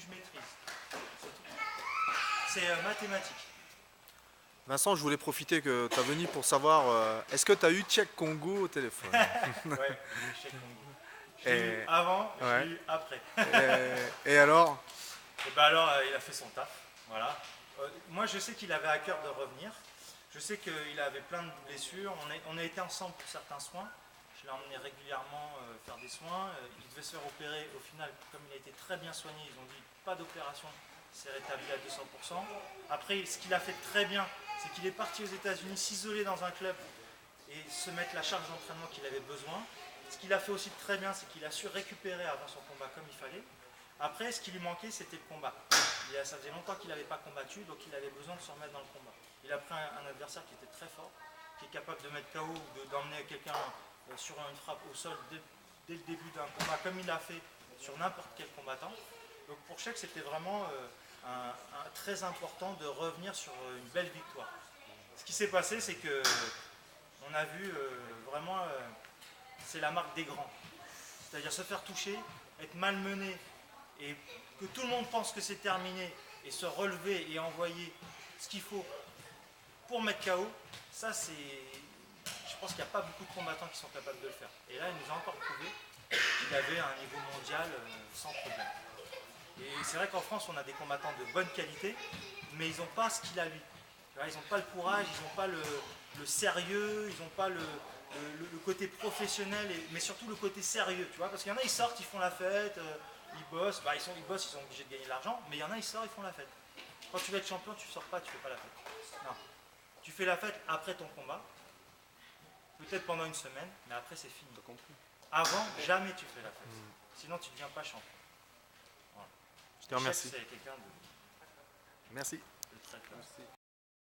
je maîtrise. C'est mathématique. Vincent, je voulais profiter que tu as venu pour savoir, est-ce que tu as eu Tchèque Congo au téléphone? Ouais, l'échec Congo. Je l'ai eu avant, je l'ai eu après. Et alors? Et ben alors, il a fait son taf. Voilà. Moi, je sais qu'il avait à cœur de revenir. Je sais qu'il avait plein de blessures. On a été ensemble pour certains soins. Je l'ai emmené régulièrement faire des soins. Il devait se faire opérer. Au final, comme il a été très bien soigné, ils ont dit pas d'opération. Il s'est rétabli à 200%. Après, ce qu'il a fait très bien, c'est qu'il est parti aux États-Unis, s'isoler dans un club et se mettre la charge d'entraînement qu'il avait besoin. Ce qu'il a fait aussi très bien, c'est qu'il a su récupérer avant son combat comme il fallait. Après, ce qui lui manquait, c'était le combat. Ça faisait longtemps qu'il n'avait pas combattu, donc il avait besoin de se remettre dans le combat. Il a pris un adversaire qui était très fort, qui est capable de mettre KO ou d'emmener quelqu'un sur une frappe au sol dès le début d'un combat, comme il l'a fait sur n'importe quel combattant. Donc pour Cheikh, c'était vraiment très important de revenir sur une belle victoire. Ce qui s'est passé, c'est que on a vu vraiment, c'est la marque des grands. C'est-à-dire se faire toucher, être malmené et que tout le monde pense que c'est terminé et se relever et envoyer ce qu'il faut pour mettre KO, ça c'est... Je pense qu'il n'y a pas beaucoup de combattants qui sont capables de le faire. Et là, il nous a encore prouvé qu'il avait un niveau mondial sans problème. Et c'est vrai qu'en France, on a des combattants de bonne qualité, mais ils n'ont pas ce qu'il a lui. Ils n'ont pas le courage, ils n'ont pas le sérieux, ils n'ont pas le côté professionnel, mais surtout le côté sérieux, tu vois, parce qu'il y en a, ils sortent, ils font la fête, ils bossent, ils bossent, ils sont obligés de gagner de l'argent, mais il y en a, ils sortent, ils font la fête. Quand tu veux être champion, tu ne sors pas, tu ne fais pas la fête. Non. Tu fais la fête après ton combat, peut-être pendant une semaine, mais après c'est fini. Avant, jamais tu fais la fête. Sinon, tu ne deviens pas champion. Voilà. Je te remercie. C'est quelqu'un de... Merci. de très classe.